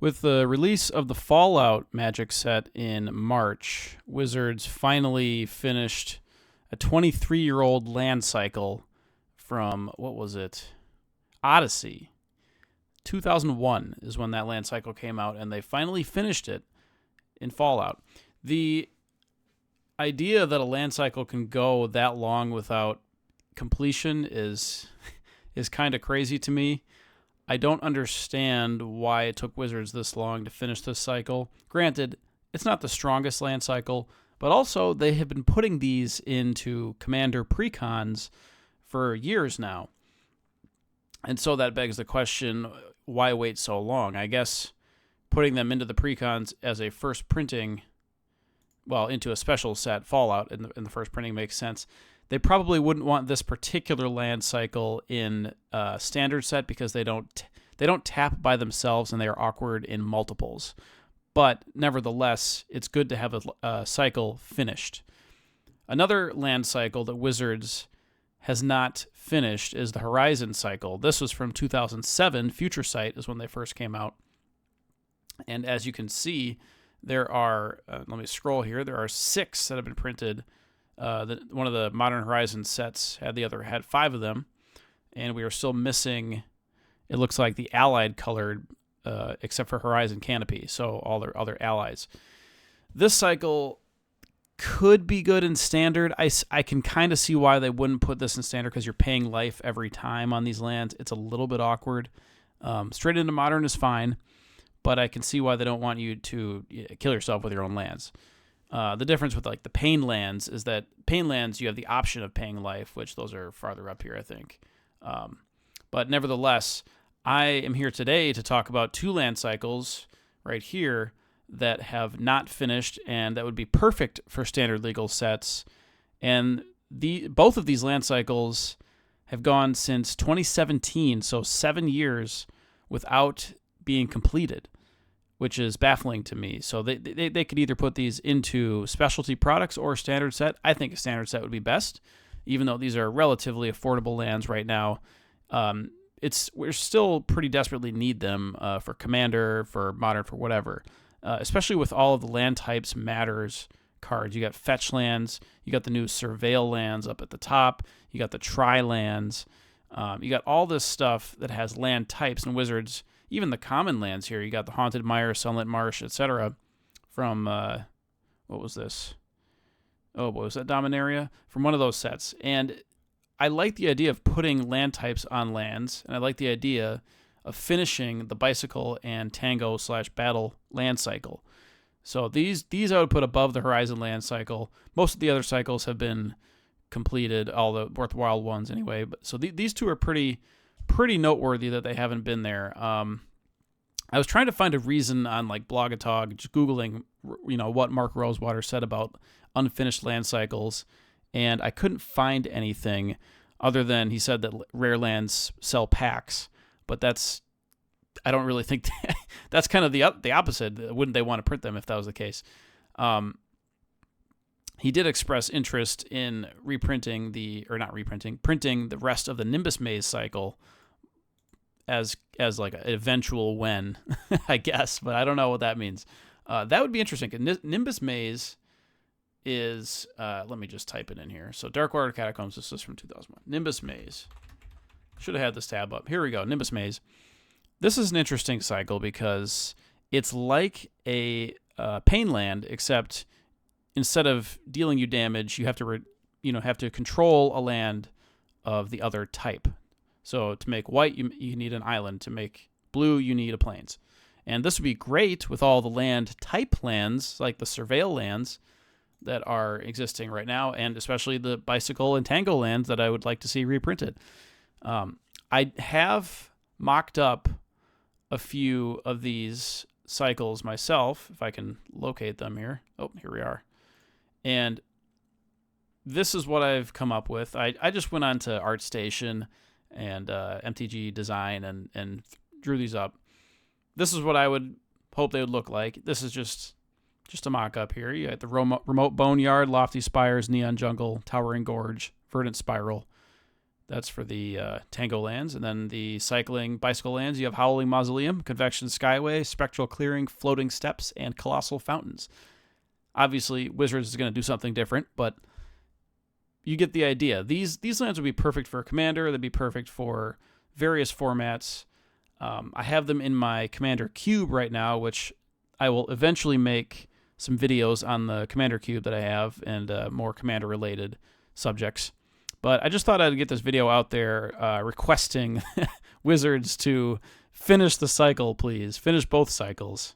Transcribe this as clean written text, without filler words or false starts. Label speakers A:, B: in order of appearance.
A: With the release of the Fallout Magic set in March, Wizards finally finished a 23-year-old land cycle from, what was it? Odyssey. 2001 is when that land cycle came out, and they finally finished it in Fallout. The idea that a land cycle can go that long without completion is kind of crazy to me. I don't understand why it took Wizards this long to finish this cycle. Granted, it's not the strongest land cycle, but also they have been putting these into Commander precons for years now. And so that begs the question, why wait so long? I guess putting them into the precons as a first printing, well, into a special set, Fallout, in the first printing makes sense. They probably wouldn't want this particular land cycle in a standard set because they don't tap by themselves and they are awkward in multiples. But nevertheless, it's good to have a cycle finished. Another land cycle that Wizards has not finished is the Horizon cycle. This was from 2007. Future Sight is when they first came out. And as you can see, there are, let me scroll here, there are 6 that have been printed. One of the Modern Horizon sets had 5 of them, and we are still missing, it looks like, the allied colored, except for Horizon Canopy, so all their other allies. This cycle could be good in standard. I can kind of see why they wouldn't put this in standard, because you're paying life every time on these lands. It's a little bit awkward. Straight into Modern is fine, but I can see why they don't want you to kill yourself with your own lands. The difference with like the Pain lands is that Pain lands, you have the option of paying life, which those are farther up here, I think. But nevertheless, I am here today to talk about 2 land cycles right here that have not finished and that would be perfect for standard legal sets. And both of these land cycles have gone since 2017, so 7 years without being completed, which is baffling to me. So they could either put these into specialty products or standard set. I think a standard set would be best, even though these are relatively affordable lands right now. We're still pretty desperately need them for Commander, for Modern, for whatever. Especially with all of the land types matters cards. You got fetch lands, you got the new surveil lands up at the top, you got the tri lands, you got all this stuff that has land types, and Wizards, even the common lands here, you got the Haunted Mire, Sunlit Marsh, etc. from, what was this? Oh, what was that? Dominaria? From one of those sets. And I like the idea of putting land types on lands, and I like the idea of finishing the Bicycle and Tango/Battle land cycle. So these I would put above the Horizon land cycle. Most of the other cycles have been completed, all the worthwhile ones anyway. But so these 2 are pretty noteworthy that they haven't been there. I was trying to find a reason on like Blogatog, just Googling, what Mark Rosewater said about unfinished land cycles, and I couldn't find anything other than he said that rare lands sell packs. But I don't really think that's kind of the opposite. Wouldn't they want to print them if that was the case? He did express interest in printing the rest of the Nimbus Maze cycle as like an eventual when, I guess, but I don't know what that means. That would be interesting. Nimbus Maze is, let me just type it in here. So Darkwater Catacombs, this is from 2001. Nimbus Maze. Should have had this tab up. Here we go, Nimbus Maze. This is an interesting cycle because it's like a Pain land, except instead of dealing you damage, you have to control a land of the other type. So to make white, you need an island. To make blue, you need a plains. And this would be great with all the land type lands, like the Surveil lands that are existing right now, and especially the Bicycle and Tango lands that I would like to see reprinted. I have mocked up a few of these cycles myself, if I can locate them here. Oh, here we are. And this is what I've come up with. I just went on to ArtStation and MTG Design and drew these up. This is what I would hope they would look like. This is just a mock-up here. You got the remote Boneyard, Lofty Spires, Neon Jungle, Towering Gorge, Verdant Spiral, That's for the Tango lands. And then the cycling bicycle lands, you have Howling Mausoleum, Convection Skyway, Spectral Clearing, Floating Steps, and Colossal Fountains. Obviously, Wizards is going to do something different, but you get the idea. These lands would be perfect for Commander. They'd be perfect for various formats. I have them in my Commander Cube right now, which I will eventually make some videos on the Commander Cube that I have and more Commander-related subjects. But I just thought I'd get this video out there requesting Wizards to finish the cycle, please. Finish both cycles.